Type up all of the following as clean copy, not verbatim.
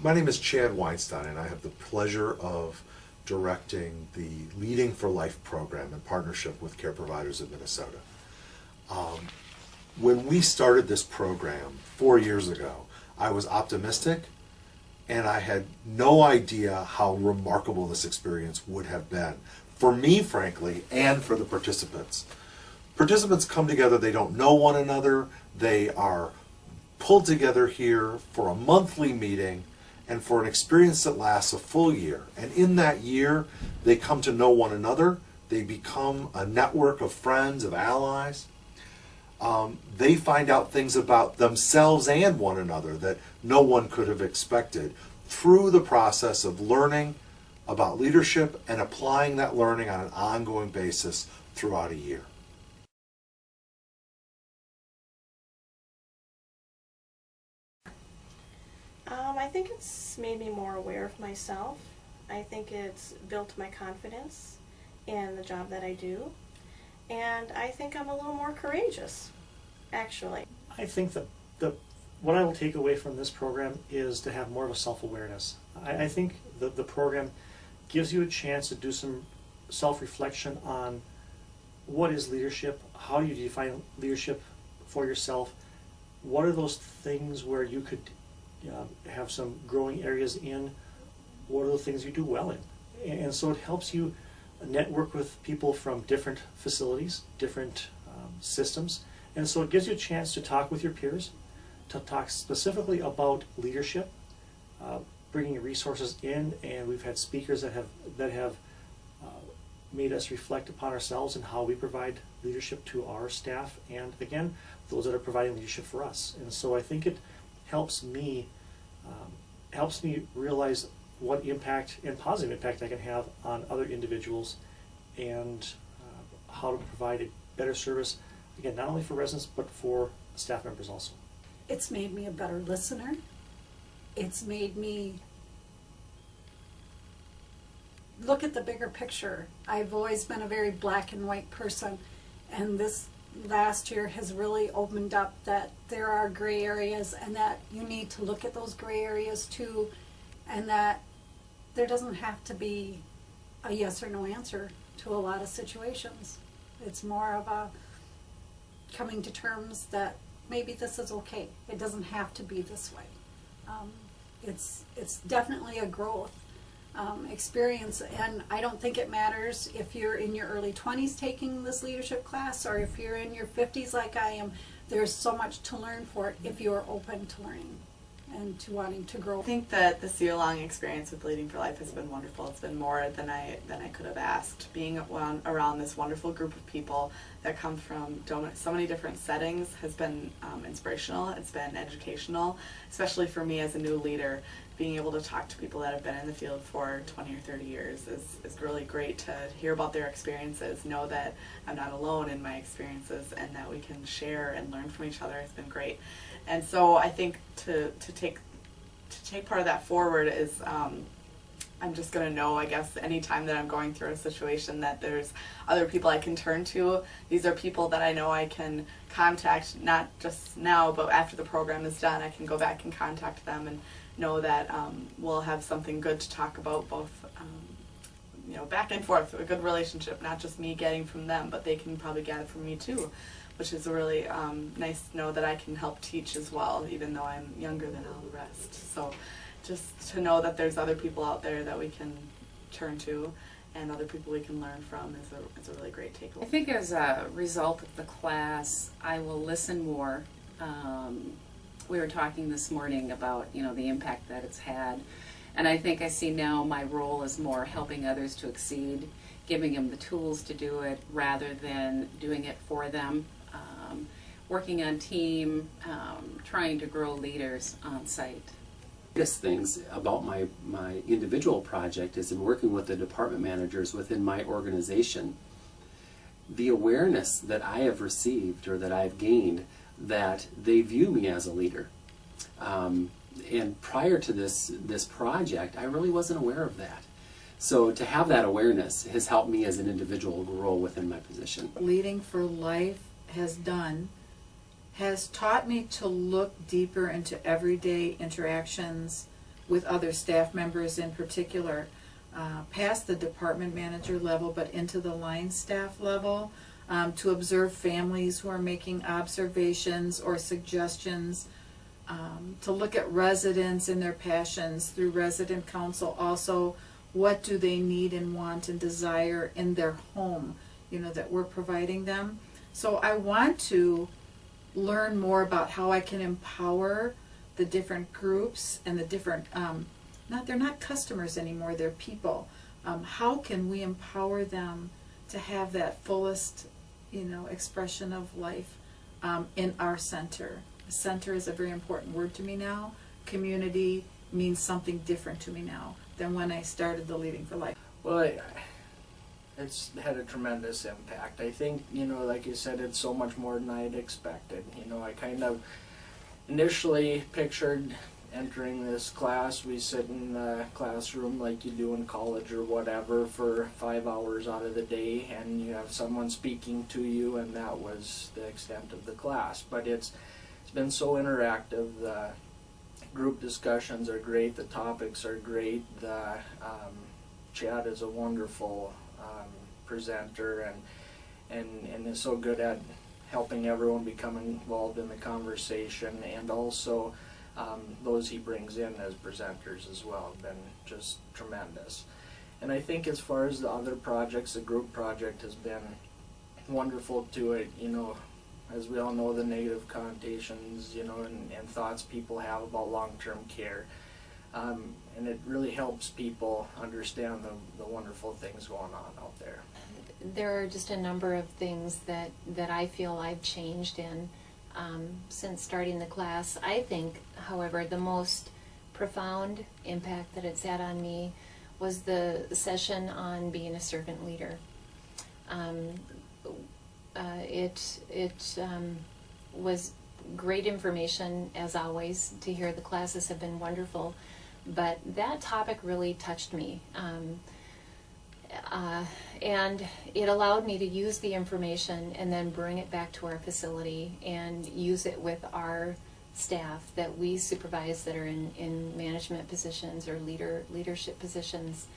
My name is Chad Weinstein, and I have the pleasure of directing the Leading for Life program in partnership with Care Providers of Minnesota. When we started this program 4 years ago, I was optimistic, and I had no idea how remarkable this experience would have been. For me, frankly, and for the participants. Participants come together, they don't know one another, they are pulled together here for a monthly meeting and for an experience that lasts a full year. And in that year, they come to know one another, they become a network of friends, of allies. They find out things about themselves and one another that no one could have expected through the process of learning about leadership and applying that learning on an ongoing basis throughout a year. I think it's made me more aware of myself. I think it's built my confidence in the job that I do. And I think I'm a little more courageous, actually. I think that what I will take away from this program is to have more of a self-awareness. I think the program gives you a chance to do some self-reflection on what is leadership, how do you define leadership for yourself, what are those things where you could have some growing areas in, what are the things you do well in. And so it helps you network with people from different facilities, different systems, and so it gives you a chance to talk with your peers, to talk specifically about leadership, bringing resources in, and we've had speakers that have made us reflect upon ourselves and how we provide leadership to our staff, and again, those that are providing leadership for us. And so I think it helps me realize what impact and positive impact I can have on other individuals, and how to provide a better service, again, not only for residents but for staff members also. It's made me a better listener. It's made me look at the bigger picture. I've always been a very black and white person, and this last year has really opened up that there are gray areas, and that you need to look at those gray areas too, and that there doesn't have to be a yes or no answer to a lot of situations. It's more of a coming to terms that maybe this is okay. It doesn't have to be this way. It's definitely a growth experience, and I don't think it matters if you're in your early 20s taking this leadership class or if you're in your 50s like I am. There's so much to learn for it if you're open to learning and to wanting to grow. I think that this year-long experience with Leading for Life has been wonderful. It's been more than I could have asked. Being around this wonderful group of people that come from so many different settings has been inspirational. It's been educational, especially for me as a new leader. Being able to talk to people that have been in the field for 20 or 30 years is really great to hear about their experiences, know that I'm not alone in my experiences, and that we can share and learn from each other. It's been great. And so I think to take part of that forward is I'm just going to know, I guess, anytime that I'm going through a situation that there's other people I can turn to. These are people that I know I can contact, not just now, but after the program is done, I can go back and contact them and know that we'll have something good to talk about, both back and forth, a good relationship, not just me getting from them, but they can probably gather from me too, which is really nice to know that I can help teach as well, even though I'm younger than all the rest. So just to know that there's other people out there that we can turn to and other people we can learn from is a really great takeaway. I think as a result of the class, I will listen more. We were talking this morning about, the impact that it's had. And I think I see now my role as more helping others to exceed, giving them the tools to do it rather than doing it for them. Working on team, trying to grow leaders on site. Biggest things about my individual project is in working with the department managers within my organization. The awareness that I have received or that I've gained that they view me as a leader. And prior to this project, I really wasn't aware of that. So to have that awareness has helped me as an individual grow within my position. Leading for Life has taught me to look deeper into everyday interactions with other staff members in particular, past the department manager level, but into the line staff level, to observe families who are making observations or suggestions, to look at residents and their passions through resident council. Also, what do they need and want and desire in their home, you know, that we're providing them. So I want to learn more about how I can empower the different groups and the different, they're not customers anymore, they're people. How can we empower them to have that fullest, you know, expression of life in our center? Center is a very important word to me now. Community means something different to me now than when I started the Leading for Life. Well, it's had a tremendous impact. I think, you know, like you said, it's so much more than I had expected. You know, I kind of initially pictured entering this class. We sit in the classroom like you do in college or whatever for 5 hours out of the day, and you have someone speaking to you, and that was the extent of the class. But it's been so interactive. The group discussions are great. The topics are great. The Chad is a wonderful presenter and is so good at helping everyone become involved in the conversation, and also those he brings in as presenters as well have been just tremendous. And I think as far as the other projects, the group project has been wonderful to it. You know, as we all know, the negative connotations, you know, and thoughts people have about long-term care. And it really helps people understand the wonderful things going on out there. There are just a number of things that I feel I've changed in since starting the class. I think, however, the most profound impact that it's had on me was the session on being a servant leader. It was great information, as always, to hear. The classes have been wonderful, but that topic really touched me. And it allowed me to use the information and then bring it back to our facility and use it with our staff that we supervise that are in management positions or leadership positions,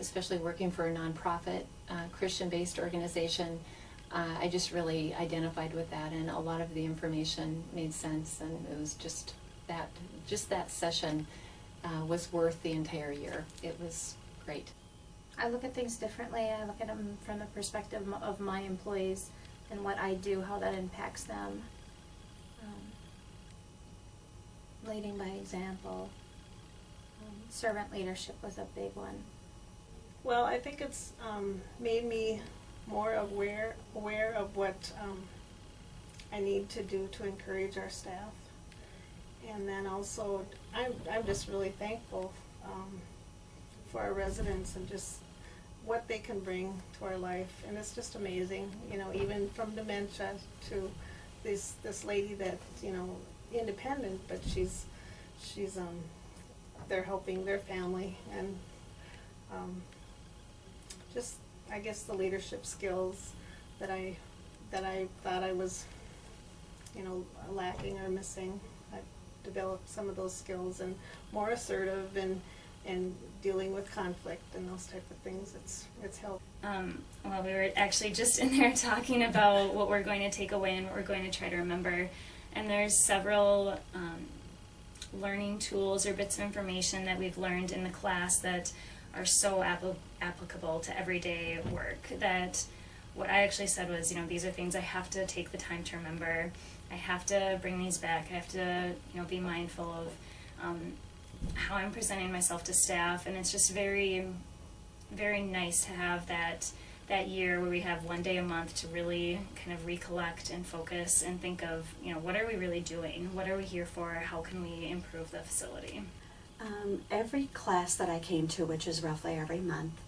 especially working for a nonprofit, Christian-based organization. I just really identified with that, and a lot of the information made sense, and it was just that session was worth the entire year. It was great. I look at things differently. I look at them from the perspective of my employees and what I do, how that impacts them. Leading by example. Servant leadership was a big one. Well, I think it's made me more aware of what I need to do to encourage our staff. And then also, I'm just really thankful for our residents and just what they can bring to our life. And it's just amazing, you know, even from dementia to this lady that, you know, independent, but she's they're helping their family, and just, I guess, the leadership skills that I thought I was, you know, lacking or missing. I've developed some of those skills, and more assertive and dealing with conflict and those type of things. It's helped. Well, we were actually just in there talking about what we're going to take away and what we're going to try to remember. And there's several learning tools or bits of information that we've learned in the class that are so applicable to everyday work, that what I actually said was, you know, these are things I have to take the time to remember. I have to bring these back. I have to, you know, be mindful of how I'm presenting myself to staff. And it's just very, very nice to have that year where we have one day a month to really kind of recollect and focus and think of, you know, what are we really doing? What are we here for? How can we improve the facility? Every class that I came to, which is roughly every month,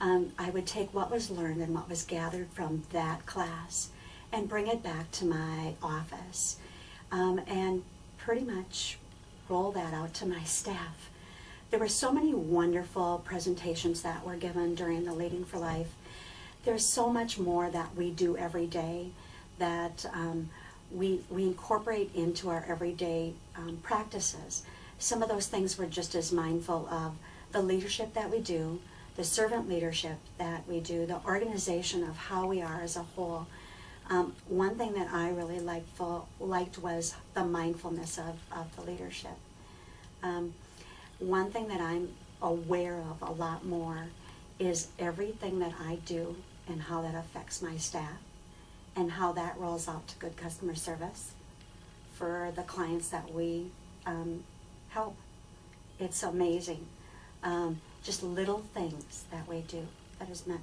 I would take what was learned and what was gathered from that class and bring it back to my office and pretty much roll that out to my staff. There were so many wonderful presentations that were given during the Leading for Life. There's so much more that we do every day that we incorporate into our everyday practices. some of those things were just as mindful of the leadership that we do, the servant leadership that we do, the organization of how we are as a whole. One thing that I really liked was the mindfulness of the leadership. One thing that I'm aware of a lot more is everything that I do and how that affects my staff and how that rolls out to good customer service for the clients that we help. It's amazing. Just little things that we do that is meant